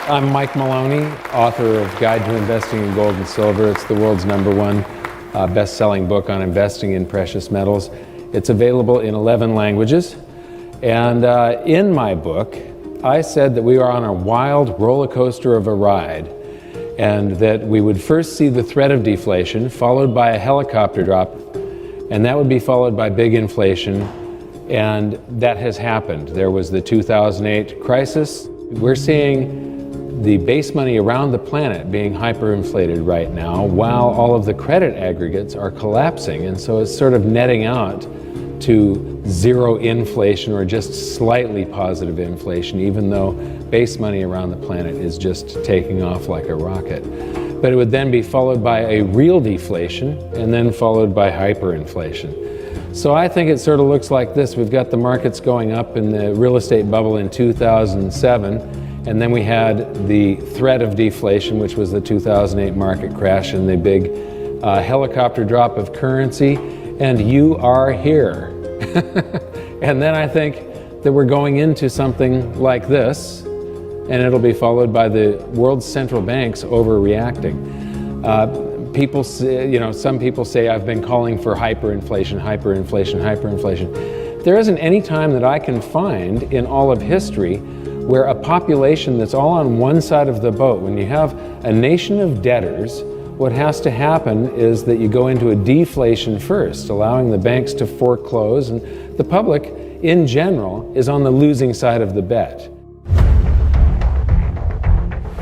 I'm Mike Maloney, author of Guide to Investing in Gold and Silver. It's the world's #1 best-selling book on investing in precious metals. It's available in 11 languages. And in my book, I said that we are on a wild roller coaster of a ride, and that we would first see the threat of deflation, followed by a helicopter drop, and that would be followed by big inflation. And that has happened. There was the 2008 crisis. We're seeing the base money around the planet being hyperinflated right now, while all of the credit aggregates are collapsing. And so it's sort of netting out to zero inflation or just slightly positive inflation, even though base money around the planet is just taking off like a rocket. But it would then be followed by a real deflation, and then followed by hyperinflation. So I think it sort of looks like this. We've got the markets going up in the real estate bubble in 2007, and then we had the threat of deflation, which was the 2008 market crash and the big helicopter drop of currency, and you are here. And then I think that we're going into something like this, and it'll be followed by the world's central banks overreacting. People say, some people say I've been calling for hyperinflation, hyperinflation, hyperinflation. There isn't any time that I can find in all of history where a population that's all on one side of the boat, when you have a nation of debtors, what has to happen is that you go into a deflation first, allowing the banks to foreclose, and the public in general is on the losing side of the bet.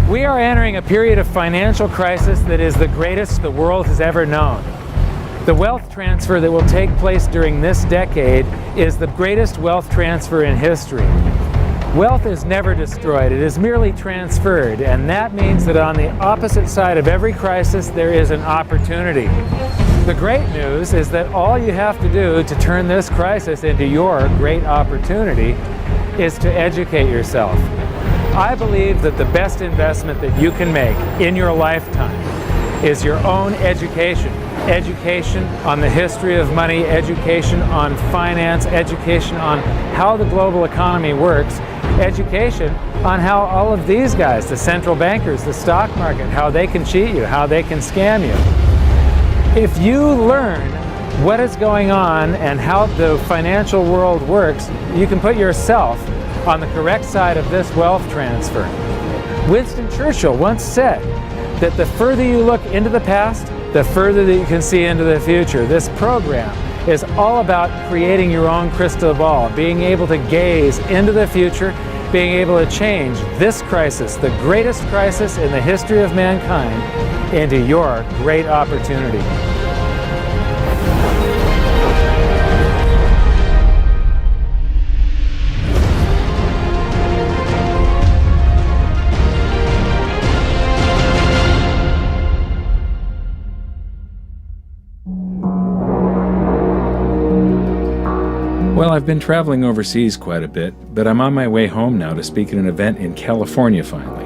We are entering a period of financial crisis that is the greatest the world has ever known. The wealth transfer that will take place during this decade is the greatest wealth transfer in history. Wealth is never destroyed, it is merely transferred, and that means that on the opposite side of every crisis there is an opportunity. The great news is that all you have to do to turn this crisis into your great opportunity is to educate yourself. I believe that the best investment that you can make in your lifetime is your own education. Education on the history of money, education on finance, education on how the global economy works, education on how all of these guys, the central bankers, the stock market, how they can cheat you, how they can scam you. If you learn what is going on and how the financial world works, you can put yourself on the correct side of this wealth transfer. Winston Churchill once said that the further you look into the past, the further that you can see into the future. This program is all about creating your own crystal ball, being able to gaze into the future, being able to change this crisis, the greatest crisis in the history of mankind, into your great opportunity. Well, I've been traveling overseas quite a bit, but I'm on my way home now to speak at an event in California finally.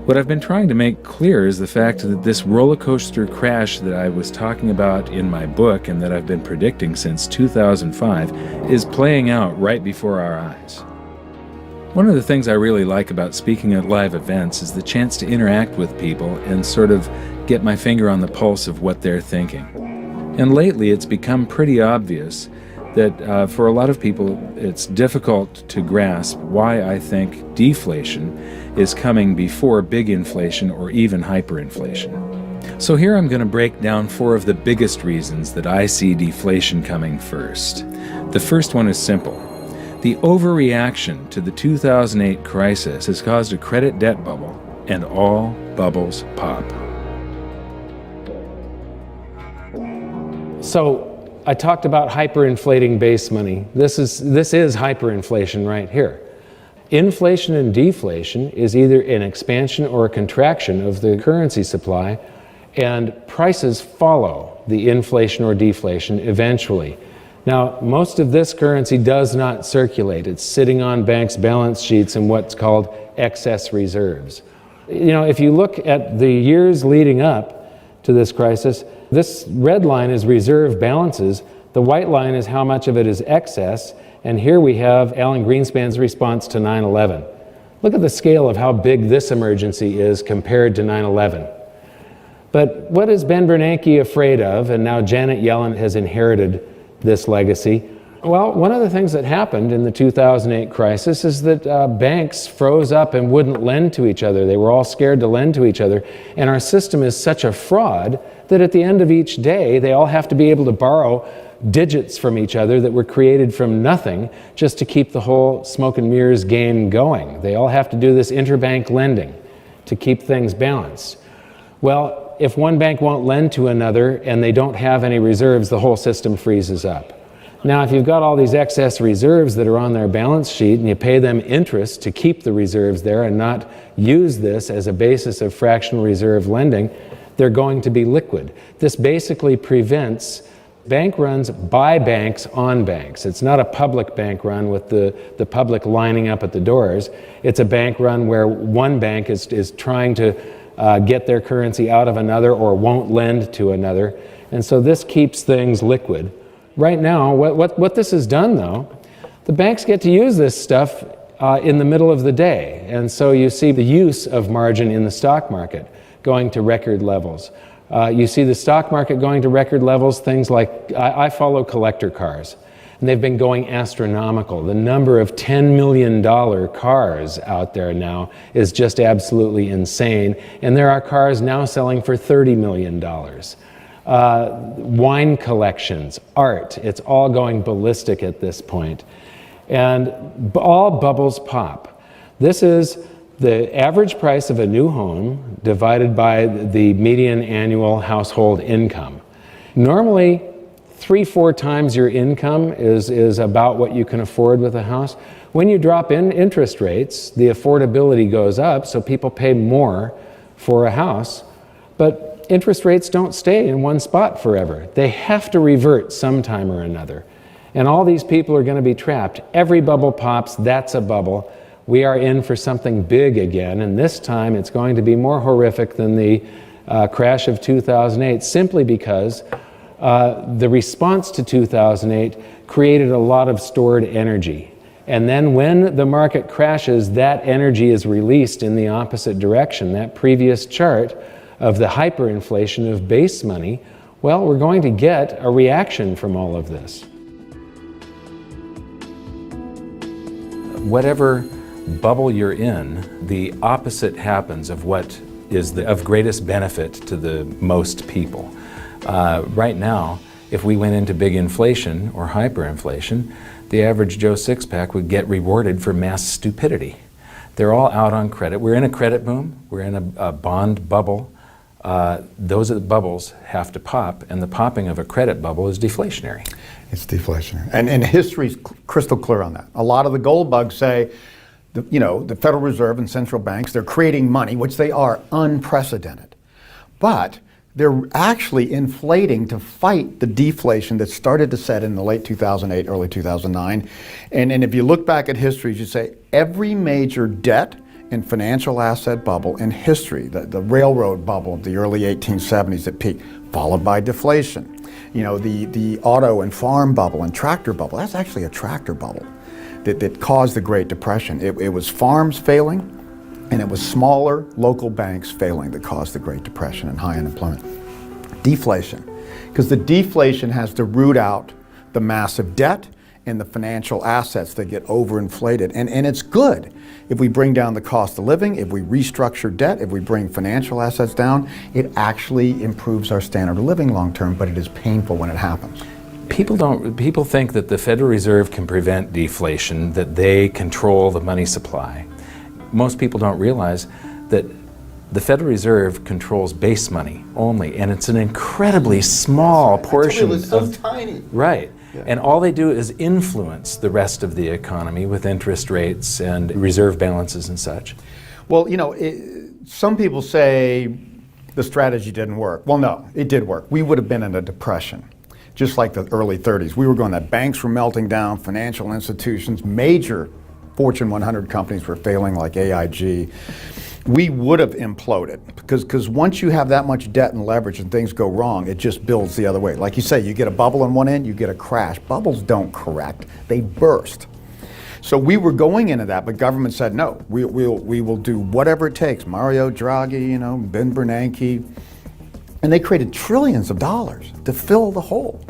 What I've been trying to make clear is the fact that this roller coaster crash that I was talking about in my book and that I've been predicting since 2005 is playing out right before our eyes. One of the things I really like about speaking at live events is the chance to interact with people and sort of get my finger on the pulse of what they're thinking. And lately it's become pretty obvious that for a lot of people it's difficult to grasp why I think deflation is coming before big inflation or even hyperinflation. So here I'm going to break down 4 of the biggest reasons that I see deflation coming first. The first one is simple. The overreaction to the 2008 crisis has caused a credit debt bubble, and all bubbles pop. So I talked about hyperinflating base money. This is hyperinflation right here. Inflation and deflation is either an expansion or a contraction of the currency supply, and prices follow the inflation or deflation eventually. Now, most of this currency does not circulate. It's sitting on banks' balance sheets in what's called excess reserves. If you look at the years leading up to this crisis, this red line is reserve balances, the white line is how much of it is excess, and here we have Alan Greenspan's response to 9/11. Look at the scale of how big this emergency is compared to 9/11. But what is Ben Bernanke afraid of, and now Janet Yellen has inherited this legacy? Well, one of the things that happened in the 2008 crisis is that banks froze up and wouldn't lend to each other. They were all scared to lend to each other. And our system is such a fraud that at the end of each day, they all have to be able to borrow digits from each other that were created from nothing just to keep the whole smoke and mirrors game going. They all have to do this interbank lending to keep things balanced. Well, if one bank won't lend to another and they don't have any reserves, the whole system freezes up. Now, if you've got all these excess reserves that are on their balance sheet and you pay them interest to keep the reserves there and not use this as a basis of fractional reserve lending, they're going to be liquid. This basically prevents bank runs by banks on banks. It's not a public bank run with the public lining up at the doors. It's a bank run where one bank is trying to get their currency out of another or won't lend to another. And so this keeps things liquid. Right now, what this has done, though, the banks get to use this stuff in the middle of the day. And so you see the use of margin in the stock market going to record levels. You see the stock market going to record levels, things like, I follow collector cars, and they've been going astronomical. The number of $10 million cars out there now is just absolutely insane. And there are cars now selling for $30 million. Wine collections, art, it's all going ballistic at this point. And all bubbles pop. This is the average price of a new home divided by the median annual household income. Normally, 3-4 times your income is about what you can afford with a house. When you drop in interest rates, the affordability goes up, so people pay more for a house. But interest rates don't stay in one spot forever. They have to revert sometime or another. And all these people are going to be trapped. Every bubble pops, that's a bubble. We are in for something big again, and this time it's going to be more horrific than the crash of 2008, simply because the response to 2008 created a lot of stored energy. And then when the market crashes, that energy is released in the opposite direction. That previous chart of the hyperinflation of base money, well, we're going to get a reaction from all of this. Whatever bubble you're in, the opposite happens of what is of greatest benefit to the most people. Right now, if we went into big inflation or hyperinflation, the average Joe six-pack would get rewarded for mass stupidity. They're all out on credit. We're in a credit boom. We're in a bond bubble. Those bubbles have to pop, and the popping of a credit bubble is deflationary. It's deflationary. And history's crystal clear on that. A lot of the gold bugs say, the Federal Reserve and central banks, they're creating money, which they are unprecedented. But they're actually inflating to fight the deflation that started to set in the late 2008, early 2009. And if you look back at history, you say every major debt and financial asset bubble in history, the railroad bubble of the early 1870s at peak, followed by deflation. The auto and farm bubble and tractor bubble, that's actually a tractor bubble that caused the Great Depression. It was farms failing, and it was smaller local banks failing that caused the Great Depression and high unemployment. Deflation, because the deflation has to root out the massive debt and the financial assets that get overinflated. And it's good if we bring down the cost of living, if we restructure debt, if we bring financial assets down, it actually improves our standard of living long term, but it is painful when it happens. People think that the Federal Reserve can prevent deflation, that they control the money supply. Most people don't realize that the Federal Reserve controls base money only, and it's an incredibly small portion. It's so tiny. Right. Yeah. And all they do is influence the rest of the economy with interest rates and reserve balances and such. Well, some people say the strategy didn't work. Well, no, it did work. We would have been in a depression, just like the early 30s. We were going that banks were melting down, financial institutions, major Fortune 100 companies were failing like AIG. We would have imploded because once you have that much debt and leverage and things go wrong, it just builds the other way. Like you say, you get a bubble on one end, you get a crash. Bubbles don't correct, they burst. So we were going into that, but government said, no, we will do whatever it takes. Mario Draghi, you know, Ben Bernanke, and they created trillions of dollars to fill the hole.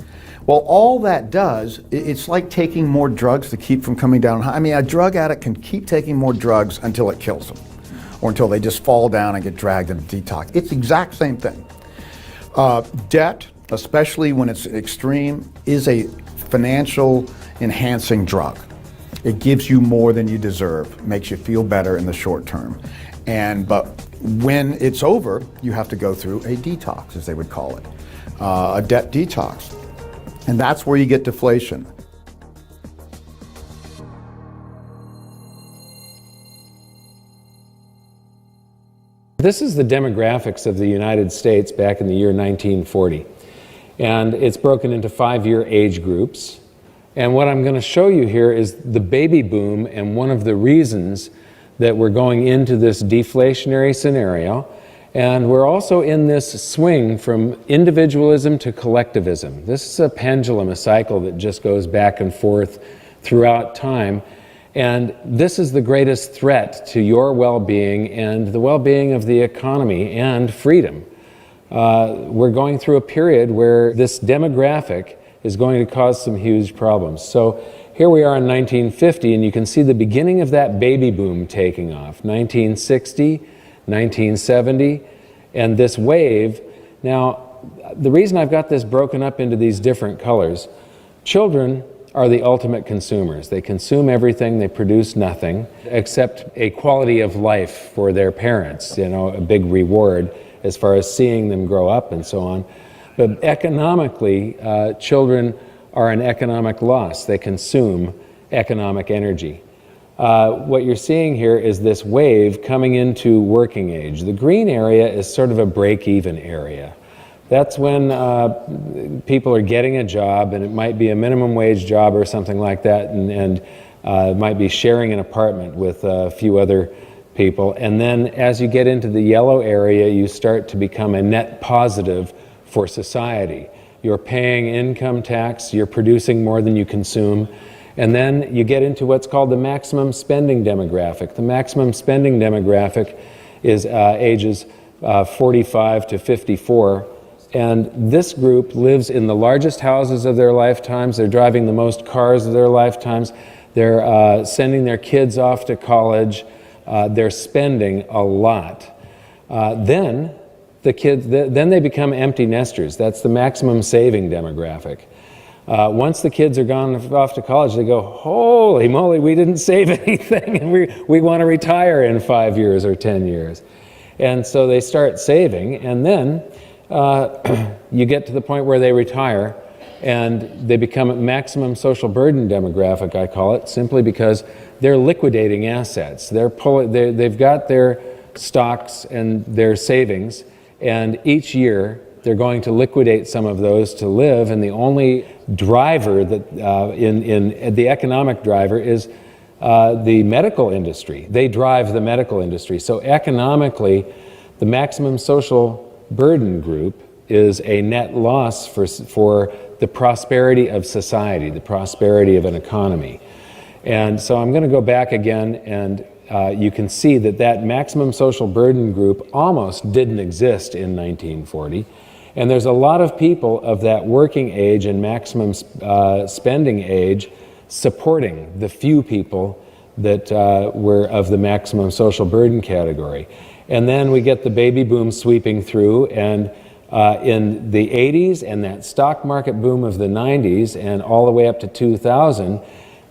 Well, all that does, it's like taking more drugs to keep from coming down. I mean, a drug addict can keep taking more drugs until it kills them, or until they just fall down and get dragged into detox. It's the exact same thing. Debt, especially when it's extreme, is a financial enhancing drug. It gives you more than you deserve, makes you feel better in the short term. But when it's over, you have to go through a detox, as they would call it, a debt detox. And that's where you get deflation. This is the demographics of the United States back in the year 1940. And it's broken into 5-year age groups. And what I'm going to show you here is the baby boom, and one of the reasons that we're going into this deflationary scenario. And we're also in this swing from individualism to collectivism. This is a pendulum, a cycle that just goes back and forth throughout time. And this is the greatest threat to your well-being and the well-being of the economy and freedom. We're going through a period where this demographic is going to cause some huge problems. So here we are in 1950, and you can see the beginning of that baby boom taking off. 1960, 1970, and this wave. Now, the reason I've got this broken up into these different colors, children are the ultimate consumers. They consume everything, they produce nothing, except a quality of life for their parents, you know, a big reward as far as seeing them grow up and so on. But economically, children are an economic loss. They consume economic energy. What you're seeing here is this wave coming into working age. The green area is sort of a break-even area. That's when people are getting a job, and it might be a minimum wage job or something like that, and might be sharing an apartment with a few other people. And then as you get into the yellow area, you start to become a net positive for society. You're paying income tax, you're producing more than you consume, and then you get into what's called the maximum spending demographic. The maximum spending demographic is ages 45 to 54. And this group lives in the largest houses of their lifetimes. They're driving the most cars of their lifetimes. They're sending their kids off to college. They're spending a lot. Then they become empty nesters. That's the maximum saving demographic. Once the kids are gone off to college, they go, holy moly, we didn't save anything, and we want to retire in 5 years or 10 years. And so they start saving, and then you get to the point where they retire, and they become a maximum social burden demographic, I call it, simply because they're liquidating assets. They've got their stocks and their savings, and each year they're going to liquidate some of those to live, and the only driver that the economic driver is the medical industry. They drive the medical industry. So economically, the maximum social burden group is a net loss for the prosperity of society, the prosperity of an economy. And so I'm going to go back again, and you can see that maximum social burden group almost didn't exist in 1940. And there's a lot of people of that working age and maximum spending age supporting the few people that were of the maximum social burden category. And then we get the baby boom sweeping through, and in the 80s and that stock market boom of the 90s and all the way up to 2000,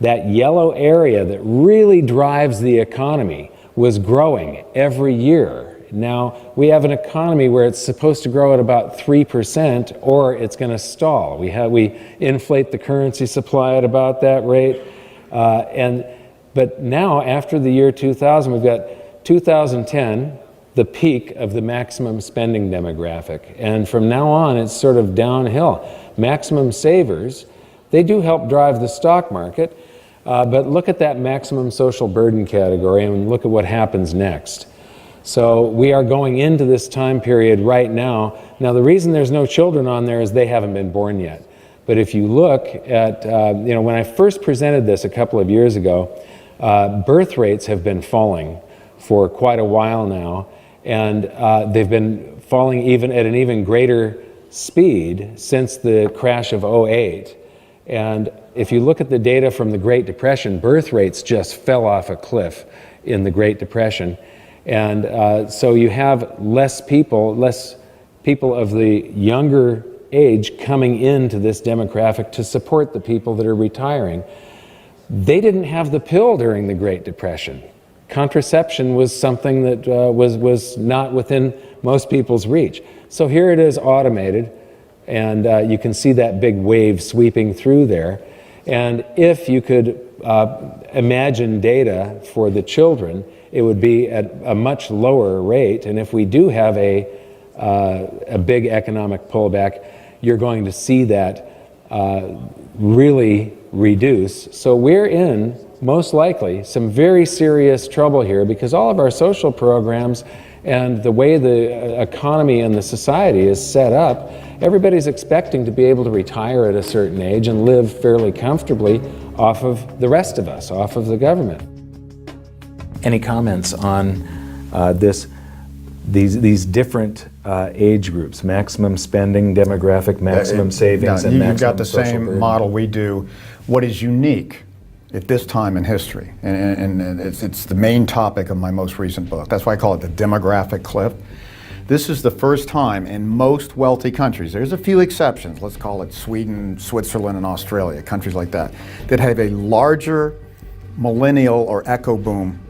that yellow area that really drives the economy was growing every year. Now, we have an economy where it's supposed to grow at about 3%, or it's going to stall. We inflate the currency supply at about that rate. But now, after the year 2000, we've got 2010, the peak of the maximum spending demographic. And from now on, it's sort of downhill. Maximum savers, they do help drive the stock market, but look at that maximum social burden category and look at what happens next. So we are going into this time period right now. Now, the reason there's no children on there is they haven't been born yet. But if you look at, when I first presented this a couple of years ago, birth rates have been falling for quite a while now, and they've been falling even at an even greater speed since the crash of '08. And if you look at the data from the Great Depression, birth rates just fell off a cliff in the Great Depression. And so you have less people of the younger age coming into this demographic to support the people that are retiring. They didn't have the pill during the Great Depression. Contraception was something that was not within most people's reach. So here it is automated, and you can see that big wave sweeping through there. And if you could imagine data for the children, it would be at a much lower rate. And if we do have a big economic pullback, you're going to see that really reduce. So we're in, most likely, some very serious trouble here, because all of our social programs and the way the economy and the society is set up, everybody's expecting to be able to retire at a certain age and live fairly comfortably off of the rest of us, off of the government. Any comments on these different age groups, maximum spending, demographic, maximum savings, and maximum you've got the social same burden? model we do. What is unique at this time in history, and it's the main topic of my most recent book. That's why I call it the demographic cliff. This is the first time in most wealthy countries, there's a few exceptions, let's call it Sweden, Switzerland, and Australia, countries like that have a larger millennial or echo boom.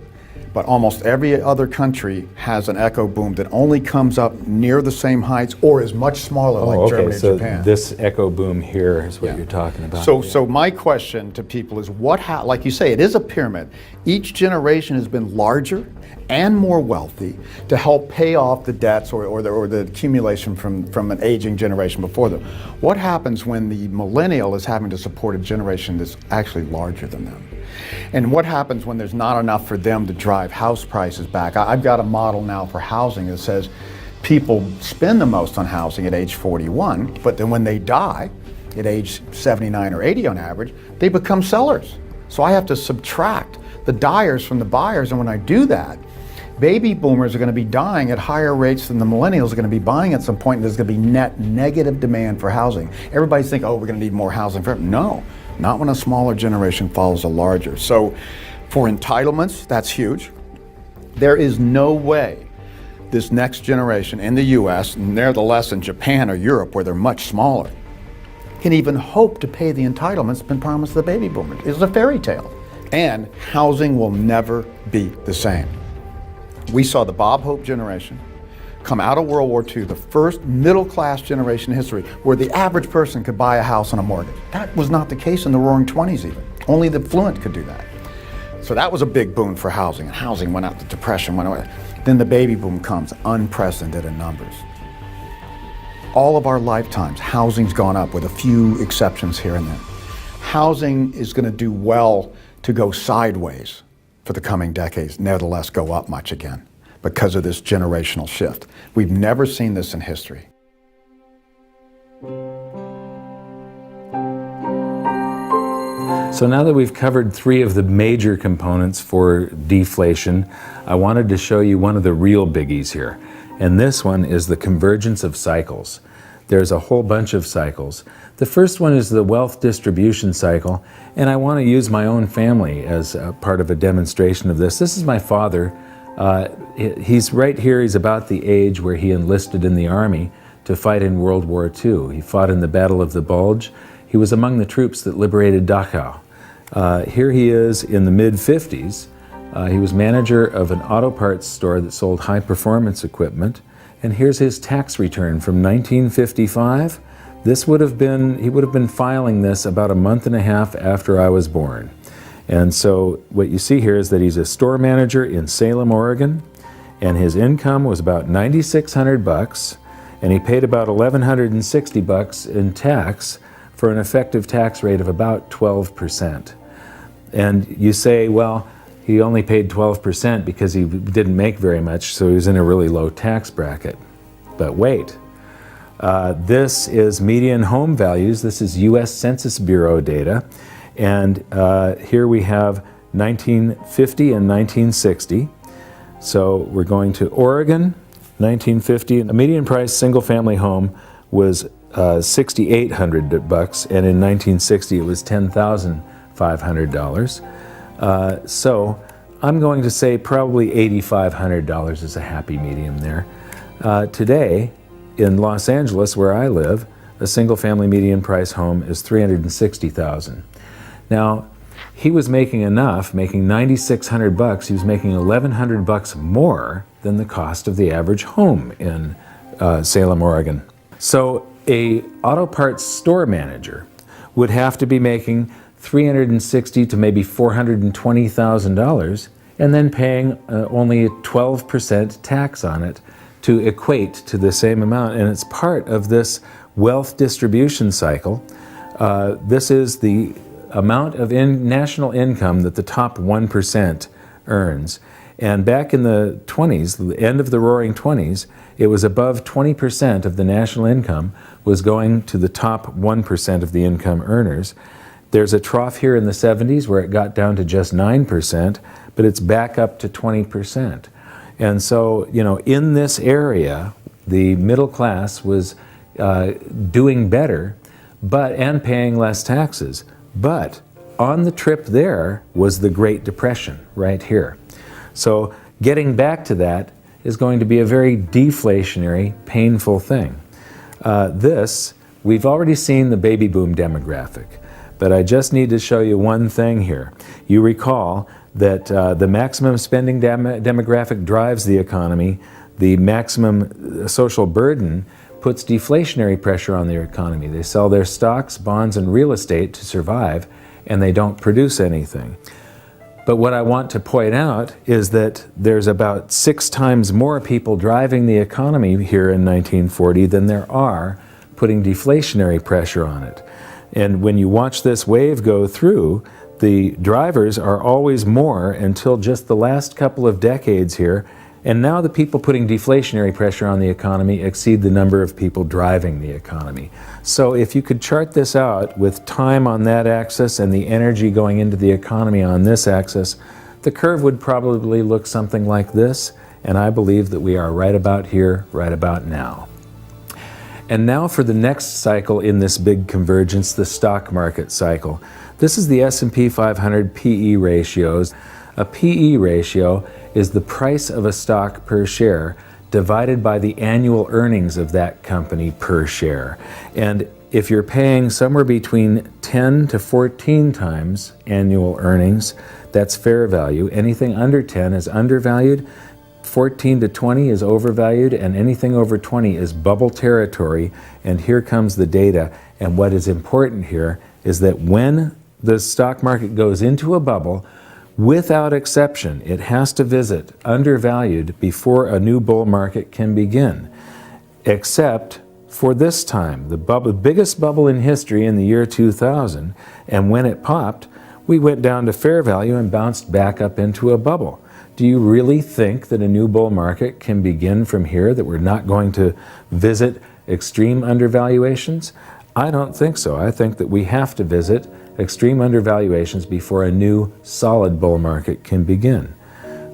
But almost every other country has an echo boom that only comes up near the same heights or is much smaller, like Germany and Japan. This echo boom here is what you're talking about. So my question to people is, like you say, it is a pyramid. Each generation has been larger and more wealthy to help pay off the debts or the accumulation from an aging generation before them. What happens when the millennial is having to support a generation that's actually larger than them? And what happens when there's not enough for them to drive house prices back? I've got a model now for housing that says people spend the most on housing at age 41, but then when they die at age 79 or 80 on average, they become sellers. So I have to subtract the dyers from the buyers, and when I do that, baby boomers are going to be dying at higher rates than the millennials are going to be buying at some point, and there's going to be net negative demand for housing. Everybody's thinking, oh, we're going to need more housing forever. No. Not when a smaller generation follows a larger. So for entitlements, that's huge. There is no way this next generation in the US, nevertheless in Japan or Europe where they're much smaller, can even hope to pay the entitlements that's been promised to the baby boomers. It's a fairy tale. And housing will never be the same. We saw the Bob Hope generation come out of World War II, the first middle-class generation in history where the average person could buy a house on a mortgage. That was not the case in the Roaring '20s even. Only the affluent could do that. So that was a big boon for housing, and housing went out, the depression went away. Then the baby boom comes, unprecedented in numbers. All of our lifetimes, housing's gone up with a few exceptions here and there. Housing is going to do well to go sideways for the coming decades, nevertheless go up much again, because of this generational shift. We've never seen this in history. So now that we've covered three of the major components for deflation, I wanted to show you one of the real biggies here. And this one is the convergence of cycles. There's a whole bunch of cycles. The first one is the wealth distribution cycle, and I want to use my own family as a part of a demonstration of this. This is my father. He's right here. He's about the age where he enlisted in the Army to fight in World War II. He fought in the Battle of the Bulge. He was among the troops that liberated Dachau. Here he is in the mid-50s. He was manager of an auto parts store that sold high-performance equipment. And here's his tax return from 1955. He would have been filing this about a month and a half after I was born. And so what you see here is that he's a store manager in Salem, Oregon, and his income was about $9,600, and he paid about $1,160 in tax for an effective tax rate of about 12%. And you say, well, he only paid 12% because he didn't make very much, so he was in a really low tax bracket. But wait, This is median home values. This is U.S. Census Bureau data. And here we have 1950 and 1960. So we're going to Oregon, 1950. A median price single-family home was $6,800, and in 1960 it was $10,500. So I'm going to say probably $8,500 is a happy medium there. Today, in Los Angeles, where I live, a single-family median price home is $360,000. Now, he was making enough, making $9,600. He was making $1,100 more than the cost of the average home in Salem, Oregon. So, a auto parts store manager would have to be making $360,000 to maybe $420,000, and then paying only a 12% tax on it to equate to the same amount. And it's part of this wealth distribution cycle. This is the amount of national income that the top 1% earns. And back in the 20s, the end of the roaring 20s, it was above 20% of the national income was going to the top 1% of the income earners. There's a trough here in the 70s where it got down to just 9%, but it's back up to 20%. And so, you know, in this area, the middle class was doing better, and paying less taxes. But on the trip there was the Great Depression right here. So getting back to that is going to be a very deflationary, painful thing. We've already seen the baby boom demographic, but I just need to show you one thing here. You recall that the maximum spending demographic drives the economy. The maximum social burden puts deflationary pressure on their economy. They sell their stocks, bonds, and real estate to survive, and they don't produce anything. But what I want to point out is that there's about 6 times more people driving the economy here in 1940 than there are putting deflationary pressure on it. And when you watch this wave go through, the drivers are always more until just the last couple of decades here. And now the people putting deflationary pressure on the economy exceed the number of people driving the economy. So if you could chart this out with time on that axis and the energy going into the economy on this axis, the curve would probably look something like this. And I believe that we are right about here, right about now. And now for the next cycle in this big convergence, the stock market cycle. This is the S&P 500 PE ratios. A PE ratio is the price of a stock per share divided by the annual earnings of that company per share. And if you're paying somewhere between 10 to 14 times annual earnings, that's fair value. Anything under 10 is undervalued, 14 to 20 is overvalued, and anything over 20 is bubble territory. And here comes the data. And what is important here is that when the stock market goes into a bubble, without exception, it has to visit undervalued before a new bull market can begin. Except for this time, the biggest bubble in history in the year 2000, and when it popped, we went down to fair value and bounced back up into a bubble. Do you really think that a new bull market can begin from here, that we're not going to visit extreme undervaluations? I don't think so. I think that we have to visit extreme undervaluations before a new solid bull market can begin.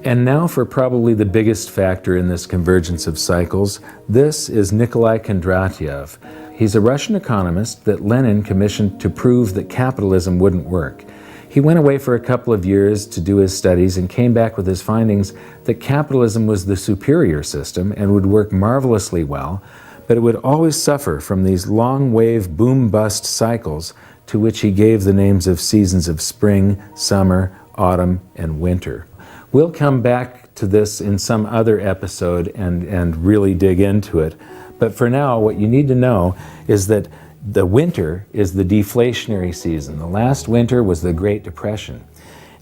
And now for probably the biggest factor in this convergence of cycles. This is Nikolai Kondratyev. He's a Russian economist that Lenin commissioned to prove that capitalism wouldn't work. He went away for a couple of years to do his studies and came back with his findings that capitalism was the superior system and would work marvelously well, but it would always suffer from these long wave boom-bust cycles to which he gave the names of seasons of spring, summer, autumn, and winter. We'll come back to this in some other episode and really dig into it. But for now, what you need to know is that the winter is the deflationary season. The last winter was the Great Depression.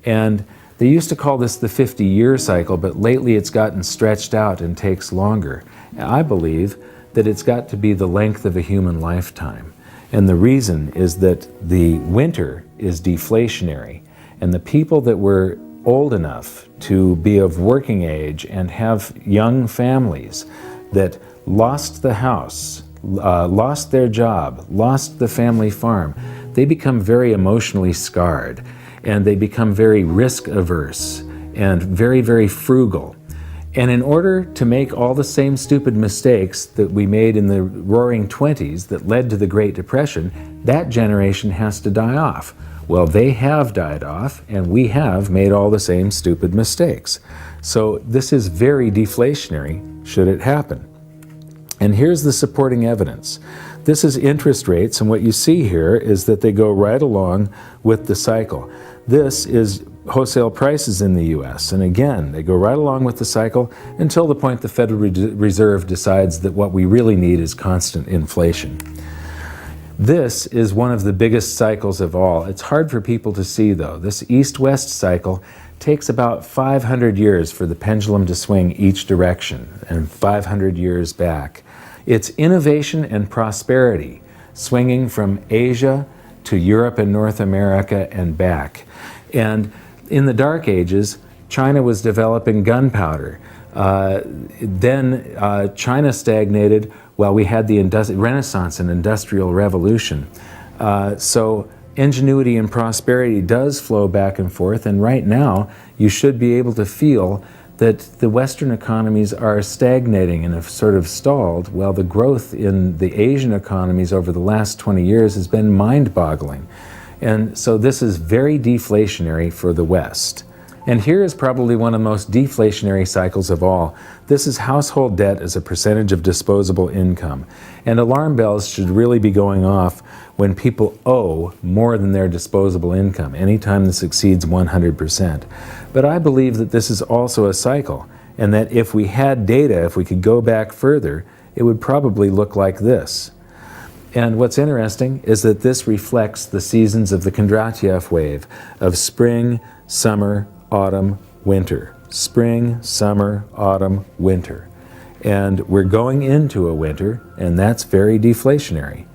And they used to call this the 50-year cycle, but lately it's gotten stretched out and takes longer. I believe that it's got to be the length of a human lifetime. And the reason is that the winter is deflationary, and the people that were old enough to be of working age and have young families that lost the house lost their job, lost the family farm, they become very emotionally scarred, and they become very risk averse and very, very frugal. And in order to make all the same stupid mistakes that we made in the roaring 20s that led to the Great Depression, that generation has to die off. Well, they have died off, and we have made all the same stupid mistakes. So this is very deflationary should it happen. And here's the supporting evidence. This is interest rates, and what you see here is that they go right along with the cycle. This is wholesale prices in the US, and again, they go right along with the cycle until the point the Federal Reserve decides that what we really need is constant inflation. This is one of the biggest cycles of all. It's hard for people to see, though. This east-west cycle takes about 500 years for the pendulum to swing each direction, and 500 years back. It's innovation and prosperity, swinging from Asia to Europe and North America and back. And in the Dark Ages, China was developing gunpowder. Then China stagnated while we had the Renaissance and Industrial Revolution. So ingenuity and prosperity does flow back and forth, and right now you should be able to feel that the Western economies are stagnating and have sort of stalled, while the growth in the Asian economies over the last 20 years has been mind-boggling. And so this is very deflationary for the West. And here is probably one of the most deflationary cycles of all. This is household debt as a percentage of disposable income. And alarm bells should really be going off when people owe more than their disposable income, anytime this exceeds 100%. But I believe that this is also a cycle, and that if we had data, if we could go back further, it would probably look like this. And what's interesting is that this reflects the seasons of the Kondratiev wave of spring, summer, autumn, winter. Spring, summer, autumn, winter. And we're going into a winter, and that's very deflationary.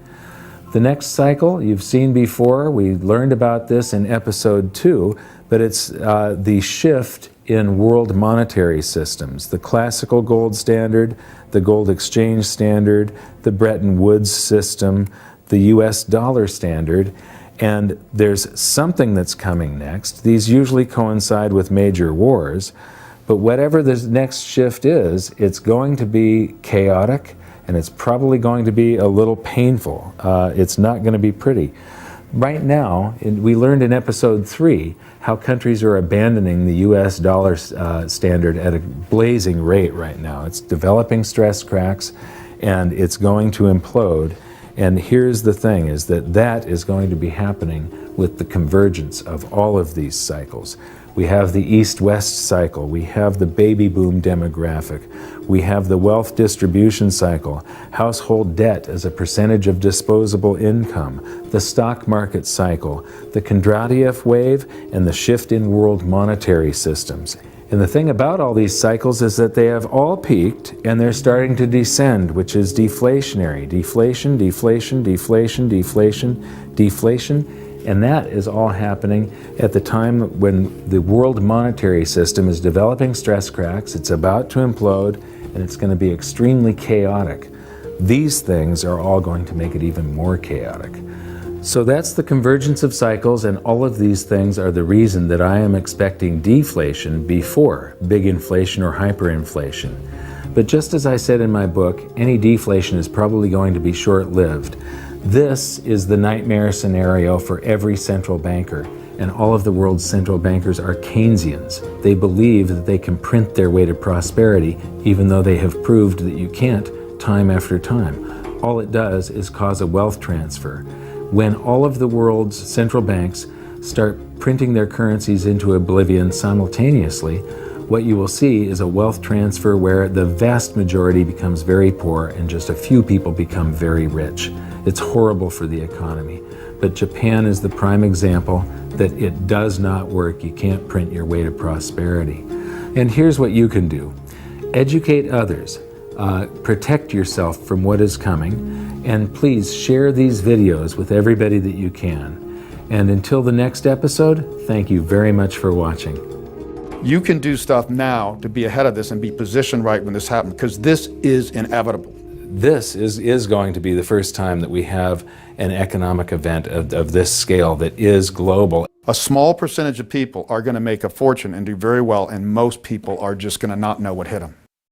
The next cycle you've seen before, we learned about this in episode 2, but it's the shift in world monetary systems. The classical gold standard, the gold exchange standard, the Bretton Woods system, the US dollar standard, and there's something that's coming next. These usually coincide with major wars, but whatever this next shift is, it's going to be chaotic, and it's probably going to be a little painful. It's not going to be pretty. Right now, we learned in episode 3 how countries are abandoning the US dollar standard at a blazing rate right now. It's developing stress cracks, and it's going to implode. And here's the thing, is that that is going to be happening with the convergence of all of these cycles. We have the east-west cycle, we have the baby boom demographic, we have the wealth distribution cycle, household debt as a percentage of disposable income, the stock market cycle, the Kondratiev wave, and the shift in world monetary systems. And the thing about all these cycles is that they have all peaked and they're starting to descend, which is deflationary. Deflation, deflation, deflation, deflation, deflation. And that is all happening at the time when the world monetary system is developing stress cracks, it's about to implode, and it's going to be extremely chaotic. These things are all going to make it even more chaotic. So that's the convergence of cycles, and all of these things are the reason that I am expecting deflation before big inflation or hyperinflation. But just as I said in my book, any deflation is probably going to be short-lived. This is the nightmare scenario for every central banker, and all of the world's central bankers are Keynesians. They believe that they can print their way to prosperity, even though they have proved that you can't time after time. All it does is cause a wealth transfer. When all of the world's central banks start printing their currencies into oblivion simultaneously, what you will see is a wealth transfer where the vast majority becomes very poor and just a few people become very rich. It's horrible for the economy. But Japan is the prime example that it does not work. You can't print your way to prosperity. And here's what you can do. Educate others. Protect yourself from what is coming. And please share these videos with everybody that you can. And until the next episode, thank you very much for watching. You can do stuff now to be ahead of this and be positioned right when this happens, because this is inevitable. this is going to be the first time that we have an economic event of this scale that is global. A small percentage of people are going to make a fortune and do very well, and most people are just going to not know what hit them.